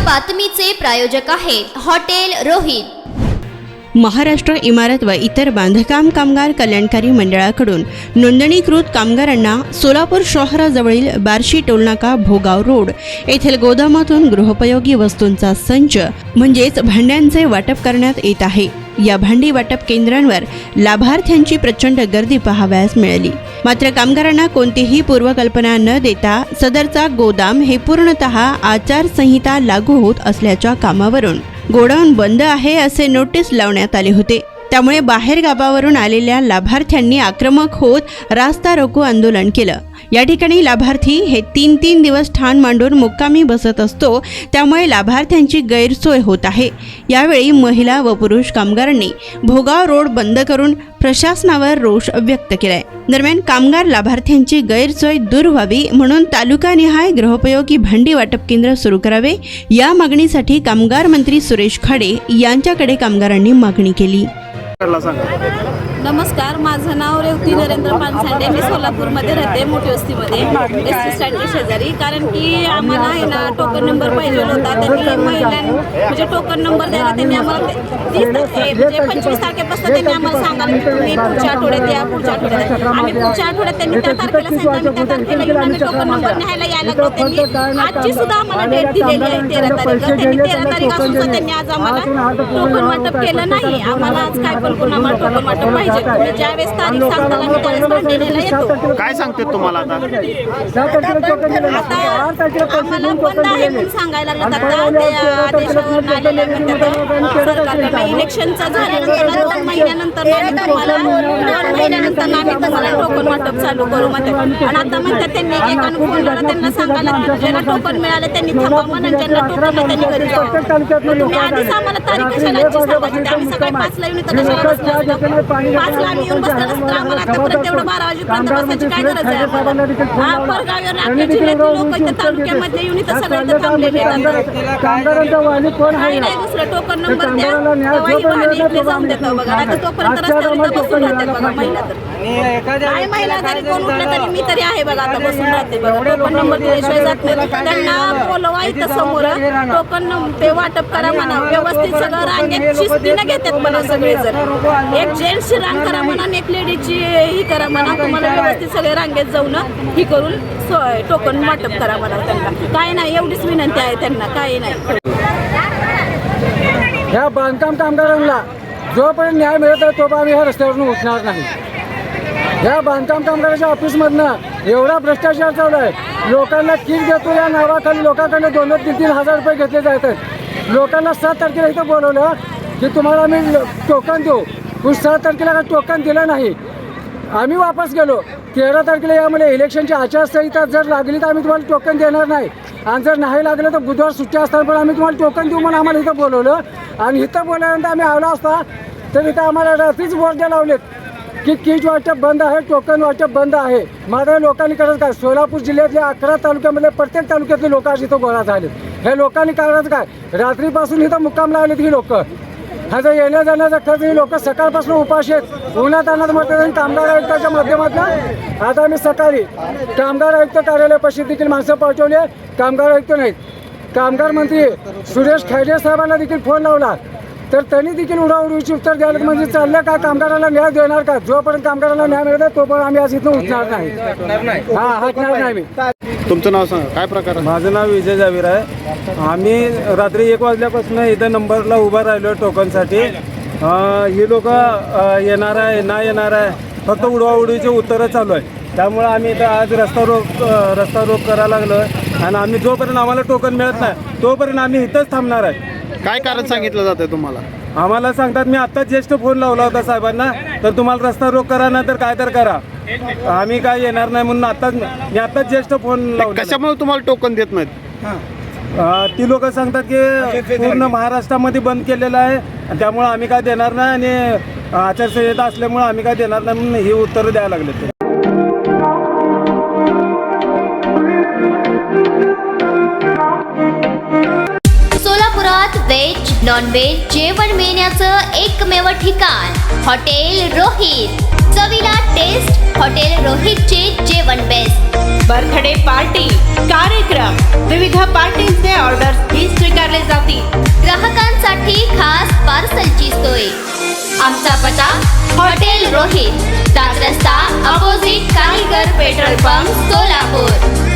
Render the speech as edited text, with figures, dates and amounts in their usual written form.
बातमीचे प्रायोजक आहेत हॉटेल रोहित। महाराष्ट्र इमारत व इतर बांधकाम कामगार कल्याणकारी मंडळाकडून नोंदणीकृत कामगारांना सोलापूर शहराजवळील बार्शी टोलनाका भोगाव रोड येथील गोदामातून गृहोपयोगी वस्तूंचा संच म्हणजेच भांड्यांचे वाटप करण्यात येत आहे। या भांडी वाटप केंद्रांवर लाभार्थ्यांची प्रचंड गर्दी पाहावयास मिळाली। मात्र कामगारांना कोणतीही पूर्वकल्पना न देता सदरचा गोदाम हे पूर्णतः आचारसंहिता लागू होत असल्याच्या कामावरून गोडाऊन बंद आहे असे नोटीस लावण्यात आले होते। त्यामुळे बाहेर गावावरून आलेल्या लाभार्थ्यांनी आक्रमक होत रास्ता रोको आंदोलन केलं। या ठिकाणी लाभार्थी हे 3 दिवस ठाण मांडून मुक्कामी बसत असतो, त्यामुळे लाभार्थ्यांची गैरसोय होत आहे। यावेळी महिला व पुरुष कामगारांनी भोगाव रोड बंद करून प्रशासनावर रोष व्यक्त केलाय। दरम्यान कामगार लाभार्थ्यांची गैरसोय दूर व्हावी म्हणून तालुकानिहाय गृहोपयोगी भांडी वाटप केंद्र सुरू करावे, या मागणीसाठी कामगार मंत्री सुरेश खाडे यांच्याकडे कामगारांनी मागणी केली। नमस्कार, माझं नाव रेवती नरेंद्र पानसांडे। मी सोलापूरमध्ये राहते, मोठी वस्तीमध्ये, एसटी स्टँडच्या शेजारी। कारण की आम्हाला आहे ना टोकन नंबर पाहिजे होता। त्यांनी म्हणजे टोकन नंबर द्यायला त्यांनी आम्हाला 25 तारखेपासून त्यांनी आम्हाला सांगायला तुम्ही पुढच्या आठवड्यात या, पुढच्या आठवड्यात। आम्ही पुढच्या आठवड्यात त्यांनी त्या तारखेला सांगितलं, त्या तारखेला येऊन आम्ही टोकन नंबर न्यायला यायला लागलो। त्यांनी आजची सुद्धा आम्हाला डेट दिलेली आहे 13 तारीख। त्यांनी 13 तारीख असून सुद्धा त्यांनी आज आम्हाला टोकन वाटप केलं नाही। आम्हाला आज काय पण करून आम्हाला टोकन वाटप पाहिजे। ज्यावेळेस तारीख सांगताना मी त्यावेळेस भांडी न्यायला येतो। काय सांगते तुम्हाला आता आम्हाला बंद आहे म्हणून सांगायला लागलं। आता ते आदेशावर आलेले सरकारने इलेक्शनचं झाल्यानंतर 2 महिन्यानंतर आम्ही तुम्हाला 2 महिन्यानंतर आम्ही तुम्हाला टोकन वाटप चालू करू म्हणते। आणि आता म्हणतात त्यांनी एकानं फोन लावला, त्यांना सांगायला ज्यांना टोकन मिळाले त्यांनी थांबा म्हणून, ज्यांना टोकन त्यांनी घरी जावं। तुम्ही आधीच आम्हाला तारीख कशाला सांगायची? आम्ही सकाळी 5ला येऊन इथं कशाला बसलो? 5ला आम्ही येऊन बसलो नसतं आम्हाला आतापर्यंत तेवढं 12 वाजेपर्यंत बसायची काय गरज आहे? परगावीवर आपल्या जिल्ह्यातील लोक इथं तालुक्यामध्ये येऊन इथं सगळे इथं थांबलेले आहेत। काही नाही, दुसरं टोकन नंबर द्या तेव्हाही भांडी इकडे जाऊन देतो बघा। आता तोपर्यंत रस्त्यावर इथं बसून राहते बघा महिला। तर काही महिला जरी कोण उठलं तरी मी तरी आहे बघा, आता बसून राहते बघा। टोकन नंबर दिल्याशिवाय जात नाही। त्यांना बोलवा इथं समोर, टोकन ते वाटप करा म्हणा, व्यवस्थित सगळं रांगेत शिस्तीनं घेतात म्हणा सगळेजण। एक जेंट्सची रांग करा म्हणा, एक लेडीजची ही करा म्हणा। तुम्हाला व्यवस्थित सगळे रांगेत जाऊन ही करून टोकन वाटप करा म्हणा त्यांना। काय नाही, एवढीच विनंती आहे त्यांना, काही नाही। ह्या बांधकाम कामगारांना जोपर्यंत न्याय मिळत आहे तोपर्यंत आम्ही ह्या रस्त्यावरून उठणार नाही। ह्या बांधकाम कामगाराच्या ऑफिसमधनं एवढा भ्रष्टाचार चालू आहे। लोकांना किट देतो या नावाखाली लोकांकडे 2-3 हजार रुपये घेतले जात आहेत। लोकांना 7 तारखेला इथं बोलवलं की तुम्हाला आम्ही टोकन देऊ, 7 तारखेला का टोकन दिलं नाही। आम्ही वापस गेलो। 13 तारखेला यामुळे इलेक्शनची आचारसंहिता जर लागली तर आम्ही तुम्हाला टोकन देणार नाही, आणि जर नाही लागलं तर बुधवार सुट्टी असताना पण आम्ही तुम्हाला टोकन देऊ म्हणून आम्हाला इथं बोलवलं। आणि इथं बोलल्यानंतर आम्ही आलो असता तर इथं आम्हाला रात्रीच बोर्ड लावलेत की किट वाटप बंद आहे, टोकन वाटप बंद आहे। माझ्या लोकांनी करत काय? सोलापूर जिल्ह्यातल्या 11 तालुक्यामध्ये प्रत्येक तालुक्यातले लोक आज इथं गोळा झालेत। हे लोकांनी करायचं काय? रात्रीपासून इथं मुक्काम लावलेत ही लोक। ह्याचा येण्या जाण्याचा खर्च ही लोक सकाळपासून उपाशी आहेत, उन्हात आणत म्हणतात। कामगार आयुक्ताच्या माध्यमातून आता आम्ही सकाळी कामगार आयुक्त कार्यालयापाशी देखील माणसं पाठवली। कामगार आयुक्त नाहीत, कामगार मंत्री सुरेश खाडे साहेबांना देखील फोन लावला तर त्यांनी देखील उडाउडीची उत्तर द्यायला म्हणजे चाललं का कामगाराला न्याय देणार का? जोपर्यंत कामगाराला न्याय मिळत तोपर्यंत आम्ही आज इथून उठणार नाही। हटणार नाही मी। तुमचं नाव सांगा, काय प्रकार? माझं नाव विजय जावीर आहे। आम्ही रात्री 1 वाजल्यापासून इथं नंबरला उभा राहिलो टोकनसाठी। ही लोक येणार आहे ना येणार आहे, फक्त उडवाउडीचे उत्तरं चालू आहे। त्यामुळे आम्ही इथं आज रस्ता रोक करायला लागलो आहे। आणि आम्ही जोपर्यंत आम्हाला टोकन मिळत नाही तोपर्यंत आम्ही इथंच थांबणार आहे। काय कारण सांगितलं जातं तुम्हाला? आम्हाला सांगतात, मी आत्ताच ज्येष्ठ फोन लावला होता साहेबांना, तर तुम्हाला रस्ता रोक करा ना तर काय तर करा, आम्ही काय येणार नाही म्हणून आत्ताच ज्येष्ठ फोन लावला। कशामुळे तुम्हाला टोकन देत नाहीत? ती लोक सांगतात की पूर्ण महाराष्ट्रामध्ये बंद केलेलं आहे, त्यामुळे आम्ही काय देणार नाही, आणि आचारसंहिता असल्यामुळे आम्ही काय देणार नाही म्हणून ही उत्तरं द्यायला लागले। सोलापुरात व्हेज नॉन व्हेज जेवण मिळण्याचं एकमेव ठिकाण हॉटेल रोहित। चवीला टेस्ट हॉटेल रोहितचे जेवण बेस्ट. बर्थडे पार्टी, कार्यक्रम, विविध पार्टींचे ऑर्डर्स ही स्वीकारले जातील. ग्राहकांसाठी खास पार्सलची सोय. आमचा पत्ता हॉटेल रोहित, दास रस्ता opposite Kaligar petrol pump, Solapur.